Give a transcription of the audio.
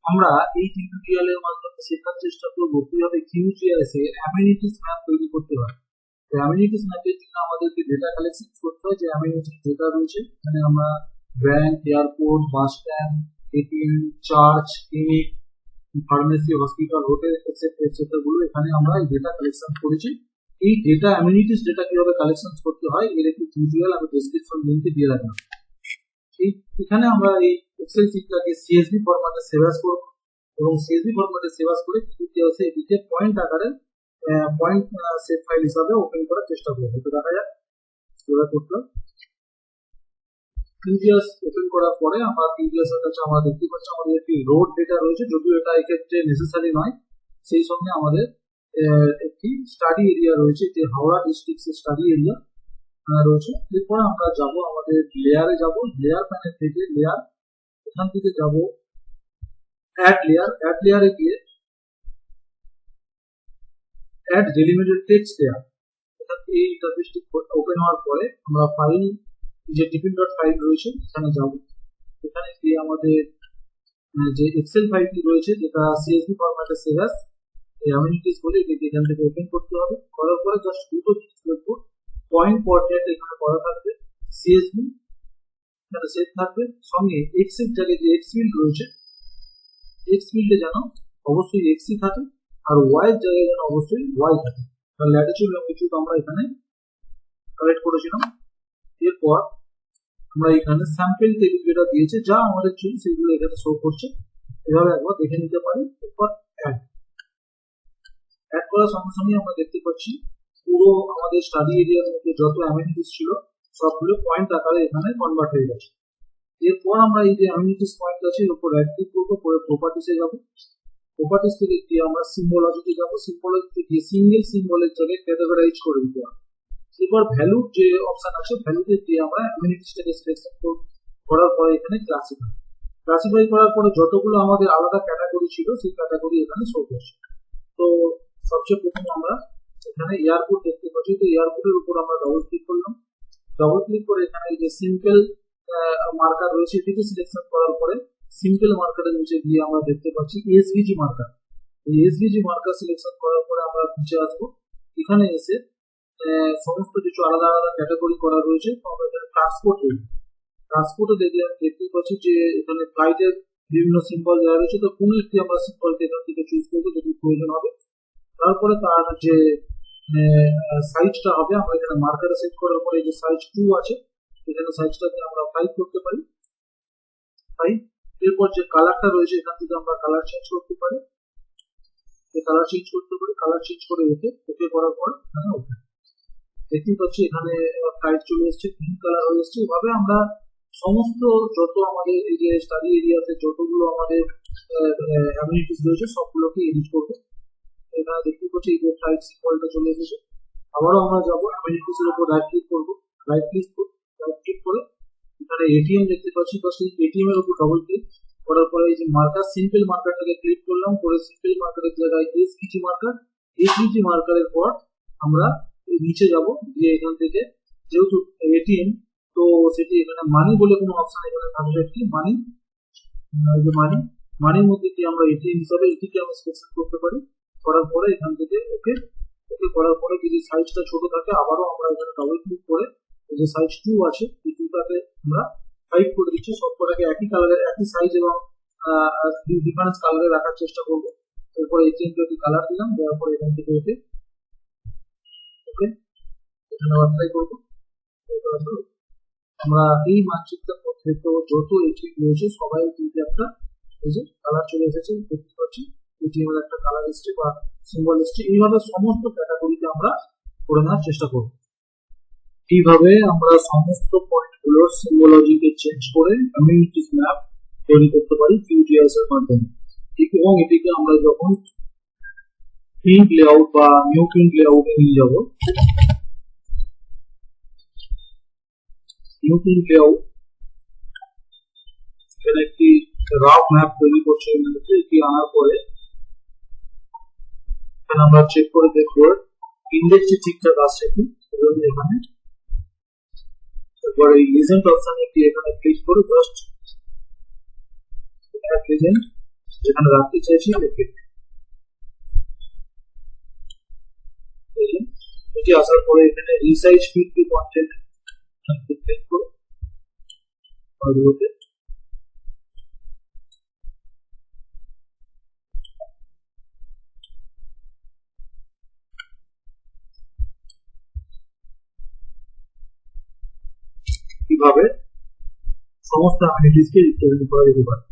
আমরা এই টিউটোরিয়ালের মাধ্যমে শেখার চেষ্টা করব কিভাবে QGIS এর অ্যামেনিটিস ম্যাপ তৈরি করতে হয়। তো অ্যামেনিটিস ম্যাপের জন্য আমাদেরকে ডেটা কালেকশন করতে হয়, যে অ্যামেনিটিস ডেটা রয়েছে এখানে আমরা bank, airport, bus stand, ATM, church, clinic, pharmacy, hospital, hotel etcetera etcetera গুলো এখানে আমরা এই ডেটা কালেকশন করেছি। এই ডেটা অ্যামেনিটিস ডেটা কিভাবে কালেকশন করতে হয় এর একটি টিউটোরিয়াল আমি ডেসক্রিপশন লিংকে দিয়ে রাখলাম। এখানে আমরা এই এক্সেল শীটটাকে সিএসভি ফরম্যাটে সেভ অ্যাজ করব এবং সিএসভি ফরম্যাটে সেভ অ্যাজ করে QGIS এ এটিকে পয়েন্ট আকারে পয়েন্ট সেভ ফাইল হিসাবে ওপেন করার চেষ্টা করব। তো দেখা যাক কিভাবে করতে হয়। QGIS ওপেন করার পরে আমরা QGIS এর কাছে আমরা দেখতে পাচ্ছি আমাদের একটি রোড ডেটা রয়েছে, যদিও এটা এক্ষেত্রে নেসেসারি নয়। সেই সঙ্গে আমাদের একটি স্টাডি এরিয়া রয়েছে, যে হাওড়া ডিস্ট্রিক্টের স্টাডি এরিয়া রয়েছে। এরপর আমরা যাব আমাদের লেয়ারে, যাব লেয়ার প্যানেল থেকে লেয়ার, এখান থেকে যাব অ্যাড লেয়ারে গিয়ে অ্যাড ডেলিমিটেড টেক্সট লেয়ার। এই ইন্টারফেসটি ওপেন হওয়ার পরে আমরা ফাইল, যে টিপিন.ফাইল রয়েছে এখানে যাব। এখানে গিয়ে আমাদের যে এক্সেল ফাইলটি রয়েছে যেটা সিএসভি ফরম্যাটে সেভ অ্যাজ অ্যামেনিটিস বলে, এটাকে এখান থেকে ওপেন করতে হবে। করার পরে জাস্ট দুটো জিনিস লিখবো, পয়েন্ট কোঅর্ডিনেট এখানে করা থাকবে, সিএসভি এখানে সেভ থাকবে, সঙ্গে এক্স এর জায়গায় যে এক্স ফিল্ড রয়েছে, এক্স ফিল্ডে যেন অবশ্যই এক্সই থাকে, আর ওয়াই এর জায়গায় যেন অবশ্যই ওয়াই থাকে। তার ল্যাটিটিউড লংটিটিউড আমরা এখানে কালেক্ট করেছিলাম। এরপর আমরা এখানে স্যাম্পল টেবিল যেটা দিয়েছে, যা আমাদের ছিল সেগুলো এখানে শো করছে, এভাবে একবার দেখে নিতে পারি। এরপর অ্যাড করার সঙ্গে সঙ্গে আমরা দেখতে পাচ্ছি পুরো আমাদের স্টাডি এরিয়ার মধ্যে যত অ্যামেনিটিস ছিল সবগুলো পয়েন্ট আকারে এখানে কনভার্ট হয়ে গেছে। এরপর আমরা এই যে অ্যামেনিটিস পয়েন্ট আছে এর উপর রাইট ক্লিক করবো, পরে প্রপার্টিসে যাব। প্রপার্টিস থেকে গিয়ে আমরা সিম্বলজিতে যাব, সিম্বলজিতে গিয়ে সিঙ্গেল সিম্বলের জায়গায় ক্যাটাগরাইজ করে দিতে হবে। এবার ভ্যালুর যে অপশন আছে ভ্যালুতে গিয়ে আমরা অ্যামেনিটিসটাকে সিলেকশন করার পরে এখানে ক্লাসিফাই করার পরে যতগুলো আমাদের আলাদা ক্যাটাগরি ছিল সেই ক্যাটাগরি এখানে শো করছে। তো সবচেয়ে প্রথমে আমরা এখানে এয়ারপোর্ট দেখতে পাচ্ছি, তো এয়ারপোর্টের উপর আমরা ডবল ক্লিক করলাম। ডবল ক্লিক করে এখানে যে সিম্পল মার্কার রয়েছে এটিকে সিলেকশন করার পরে সিম্পল মার্কারের নিচে গিয়ে আমরা দেখতে পাচ্ছি এসভিজি মার্কার। এই এসভিজি মার্কার সিলেকশন করার পরে আমরা নিচে আসবো। এখানে এসে সমস্ত কিছু আলাদা আলাদা ক্যাটাগরি করা রয়েছে। আমরা এখানে ট্রান্সপোর্টে দেখতে পাচ্ছি যে এখানে ফ্লাইটের বিভিন্ন সিম্বল দেওয়া রয়েছে, তো কোনো একটি আমরা সিম্বলকে এখান থেকে চুজ করবো যদি প্রয়োজন হবে। তারপরে তার যে সাইজটা হবে আমরা এখানে মার্কারে সেট করার পরে যে সাইজ 2 আছে এখানে সাইজটাকে আমরা 5 করতে পারি 5। এরপর যে কালারটা রয়েছে এখান থেকে আমরা কালার চেঞ্জ করতে পারি, কালার চেঞ্জ করে ওকে করার পর এখানে ওকে দেখতে পাচ্ছি এখানে ফ্লাইট চলে এসেছে, গ্রিন কালার হয়ে এসেছে। এভাবে আমরা সমস্ত যত আমাদের এই যে স্টাডি এরিয়াতে যতগুলো আমাদের অ্যামেনিটিস রয়েছে সবগুলোকে এডিট করবো। এখানে দেখতে পাচ্ছি এই যে ফ্লাইট সিম্বলটা চলে এসেছে। আবারও আমরা যাবো অ্যামেনিটিস এর উপর রাইট ক্লিক করবো, রাইট ক্লিক করে এখানে এটিএম দেখতে পাচ্ছি, তো সেই এটিএম এর উপর ডবল ক্লিক করার পরে এই যে মার্কার সিম্পল মার্কারটাকে ক্লিক করলাম, করে সিম্পল মার্কারের জায়গায় এসভিজি মার্কারের পর আমরা নিচে যাব, গিয়ে এখান থেকে যেহেতু এটিএম তো সেটি এখানে মানি বলে কোনো অপশন এখানে থাকবে, একটি মানির মধ্যে দিয়ে আমরা এটিএম হিসাবে এটিকে আমরা সিলেকশন করতে পারি। করার পরে এখান থেকে ওকে করার পরে যদি সাইজটা ছোট থাকে আবারও আমরা এখানে ডবল ক্লিক করে এই যে সাইজ 2 আছে এই 2টাকে আমরা 5 করে দিচ্ছি। সবকটাকে একই কালারের একই সাইজ এবং ডিফারেন্স কালারে রাখার চেষ্টা করবো। এরপরে এটিএম কে কালার দিলাম, দেওয়ার পরে এখান থেকে ওকে এখানে অ্যাপ্লাই করবো। আমরা এই মানচিত্রের মধ্যে তো যত এটিএম রয়েছে সবাই কিন্তু একটা এই যে কালার চলে এসেছে দেখতে পাচ্ছি, এটিএম এর একটা কালার এসছে বা সিম্বল এসছে। এইভাবে সমস্ত ক্যাটাগরিকে আমরা করে নেওয়ার চেষ্টা করব। এইভাবে আমরা সমস্ত পয়েন্টগুলোর সিম্বলজিকে চেঞ্জ করে অ্যামেনিটিস ম্যাপ তৈরি করতে পারি QGIS এর মাধ্যমে। এবং এটিকে আমরা যখন প্রিন্ট লেআউট বা নিউ প্রিন্ট লেআউটে নিয়ে যাব, নিউ প্রিন্ট লেআউট এখানে একটি রাফ ম্যাপ তৈরি করছে, এটি আনার পরে এখানে আমরা চেক করে দেখবো ইন্ডেক্সটি ঠিকঠাক আসছে কি। এখানে এরপরে এই লিজেন্ড অপশনে এখানে ক্লিক করে জাস্ট লিজেন্ড যেখানে রাখতে চাইছি লিখে এটি আসার পরে এখানে রিসাইজ ফিল্ড কি কন্টেন্ট ক্লিক করো কিভাবে সমস্ত অ্যামিনিটিসকে রিপ্রেজেন্ট করা যেতে পারে।